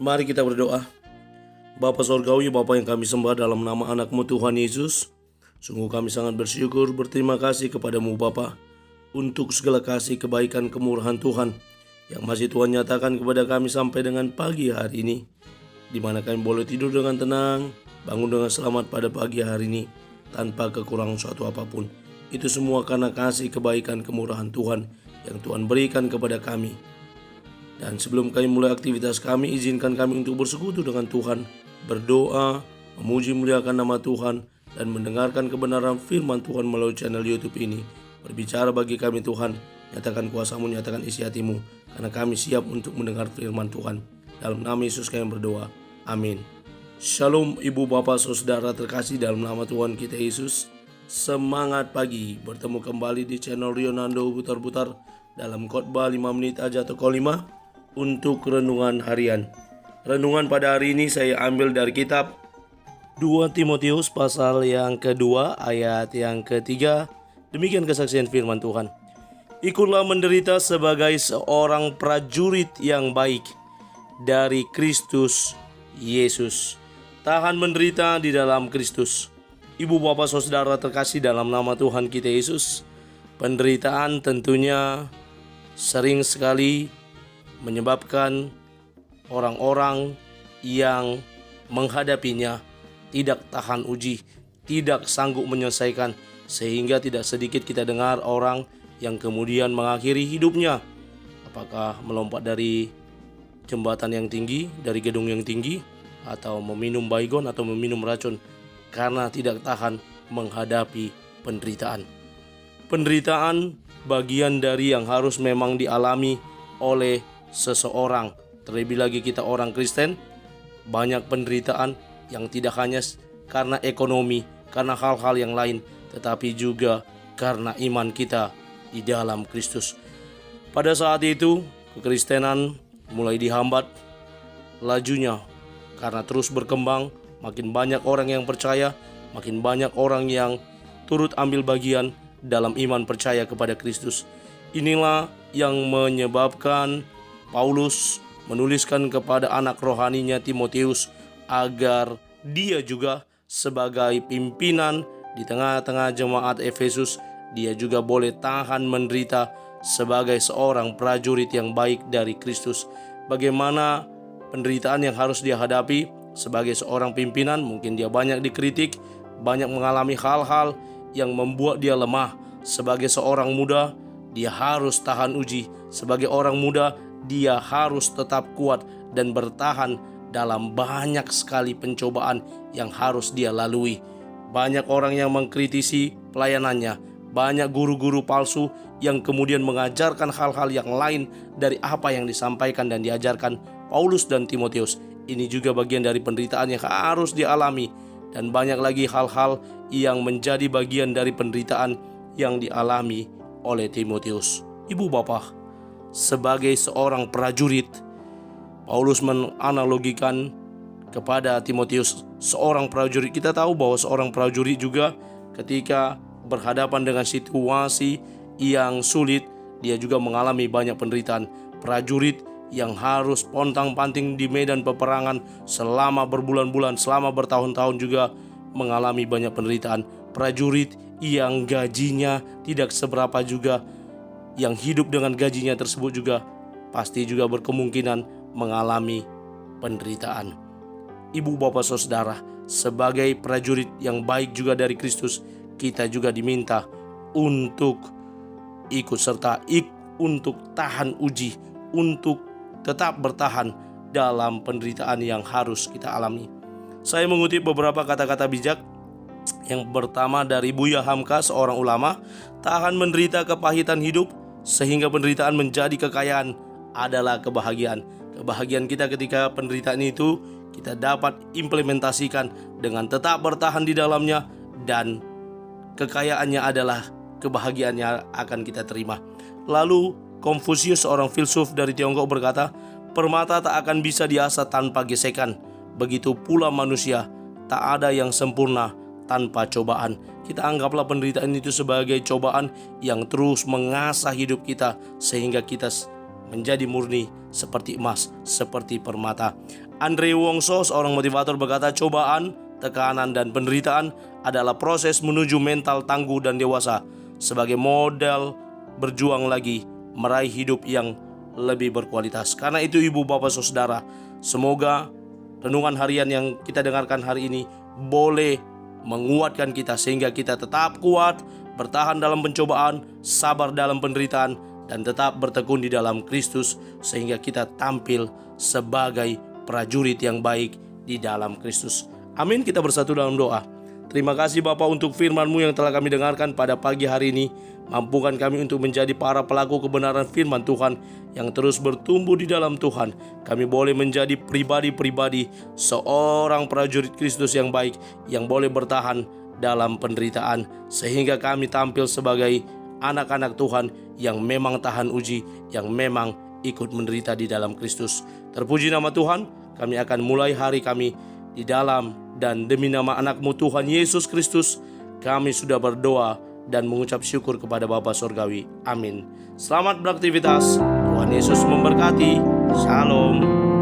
Mari kita berdoa. Bapa Sorgawi, Bapa yang kami sembah dalam nama anak-Mu Tuhan Yesus, sungguh kami sangat bersyukur, berterima kasih kepadamu Bapa untuk segala kasih, kebaikan, kemurahan Tuhan yang masih Tuhan nyatakan kepada kami sampai dengan pagi hari ini, di mana kami boleh tidur dengan tenang, bangun dengan selamat pada pagi hari ini tanpa kekurangan suatu apapun. Itu semua karena kasih, kebaikan, kemurahan Tuhan yang Tuhan berikan kepada kami. Dan sebelum kami mulai aktivitas kami, izinkan kami untuk bersekutu dengan Tuhan, berdoa, memuji muliakan nama Tuhan, dan mendengarkan kebenaran firman Tuhan melalui channel YouTube ini. Berbicara bagi kami Tuhan, nyatakan kuasa-Mu, nyatakan isi hati-Mu, karena kami siap untuk mendengar firman Tuhan. Dalam nama Yesus kami berdoa, amin. Shalom Ibu Bapak Saudara terkasih dalam nama Tuhan kita Yesus. Semangat pagi, bertemu kembali di channel Rionando Putar-Putar dalam khotbah 5 menit aja atau kolima untuk renungan harian. Renungan pada hari ini saya ambil dari kitab 2 Timotius pasal yang kedua ayat yang ketiga. Demikian kesaksian firman Tuhan. Ikutlah menderita sebagai seorang prajurit yang baik dari Kristus Yesus. Tahan menderita di dalam Kristus. Ibu bapak saudara terkasih dalam nama Tuhan kita Yesus, penderitaan tentunya sering sekali menyebabkan orang-orang yang menghadapinya tidak tahan uji, tidak sanggup menyelesaikan, sehingga tidak sedikit kita dengar orang yang kemudian mengakhiri hidupnya. Apakah melompat dari jembatan yang tinggi, dari gedung yang tinggi, atau meminum baygon atau meminum racun karena tidak tahan menghadapi penderitaan. Penderitaan bagian dari yang harus memang dialami oleh seseorang. Terlebih lagi kita orang Kristen, banyak penderitaan yang tidak hanya karena ekonomi, karena hal-hal yang lain, tetapi juga karena iman kita di dalam Kristus. Pada saat itu, kekristenan mulai dihambat lajunya karena terus berkembang. Makin banyak orang yang percaya, makin banyak orang yang turut ambil bagian dalam iman percaya kepada Kristus. Inilah yang menyebabkan Paulus menuliskan kepada anak rohaninya Timotius agar dia juga sebagai pimpinan di tengah-tengah jemaat Efesus, dia juga boleh tahan menderita sebagai seorang prajurit yang baik dari Kristus. Bagaimana penderitaan yang harus dia hadapi sebagai seorang pimpinan? Mungkin dia banyak dikritik, banyak mengalami hal-hal yang membuat dia lemah. Sebagai seorang muda, dia harus tahan uji. Sebagai orang muda, dia harus tetap kuat dan bertahan dalam banyak sekali pencobaan yang harus dia lalui. Banyak orang yang mengkritisi pelayanannya, banyak guru-guru palsu yang kemudian mengajarkan hal-hal yang lain dari apa yang disampaikan dan diajarkan Paulus dan Timotius. Ini juga bagian dari penderitaan yang harus dialami, dan banyak lagi hal-hal yang menjadi bagian dari penderitaan yang dialami oleh Timotius. Ibu bapak, sebagai seorang prajurit, Paulus menganalogikan kepada Timotius seorang prajurit. Kita tahu bahwa seorang prajurit juga ketika berhadapan dengan situasi yang sulit, dia juga mengalami banyak penderitaan. Prajurit yang harus pontang-panting di medan peperangan selama berbulan-bulan, selama bertahun-tahun juga mengalami banyak penderitaan. Prajurit yang gajinya tidak seberapa juga, yang hidup dengan gajinya tersebut juga pasti juga berkemungkinan mengalami penderitaan. Ibu bapak saudara, sebagai prajurit yang baik juga dari Kristus, kita juga diminta untuk ikut serta, untuk tahan uji, untuk tetap bertahan dalam penderitaan yang harus kita alami. Saya mengutip beberapa kata-kata bijak. Yang pertama dari Buya Hamka, seorang ulama, tahan menderita kepahitan hidup sehingga penderitaan menjadi kekayaan adalah kebahagiaan. Kebahagiaan kita ketika penderitaan itu kita dapat implementasikan dengan tetap bertahan di dalamnya, dan kekayaannya adalah kebahagiaan yang akan kita terima. Lalu Konfusius, seorang filsuf dari Tiongkok, berkata, permata tak akan bisa diasah tanpa gesekan. Begitu pula manusia, tak ada yang sempurna tanpa cobaan. Kita anggaplah penderitaan itu sebagai cobaan yang terus mengasah hidup kita, sehingga kita menjadi murni seperti emas, seperti permata. Andre Wongso, seorang motivator, berkata, cobaan, tekanan, dan penderitaan adalah proses menuju mental tangguh dan dewasa sebagai modal berjuang lagi meraih hidup yang lebih berkualitas. Karena itu ibu bapak saudara, semoga renungan harian yang kita dengarkan hari ini boleh menguatkan kita sehingga kita tetap kuat, bertahan dalam pencobaan, sabar dalam penderitaan, dan tetap bertekun di dalam Kristus sehingga kita tampil sebagai prajurit yang baik di dalam Kristus. Amin. Kita bersatu dalam doa. Terima kasih Bapa untuk firman-Mu yang telah kami dengarkan pada pagi hari ini. Mampukan kami untuk menjadi para pelaku kebenaran firman Tuhan yang terus bertumbuh di dalam Tuhan. Kami boleh menjadi pribadi-pribadi seorang prajurit Kristus yang baik, yang boleh bertahan dalam penderitaan, sehingga kami tampil sebagai anak-anak Tuhan yang memang tahan uji, yang memang ikut menderita di dalam Kristus. Terpuji nama Tuhan. Kami akan mulai hari kami di dalam dan demi nama anak-Mu Tuhan Yesus Kristus, kami sudah berdoa dan mengucap syukur kepada Bapa Surgawi. Amin. Selamat beraktivitas. Tuhan Yesus memberkati. Shalom.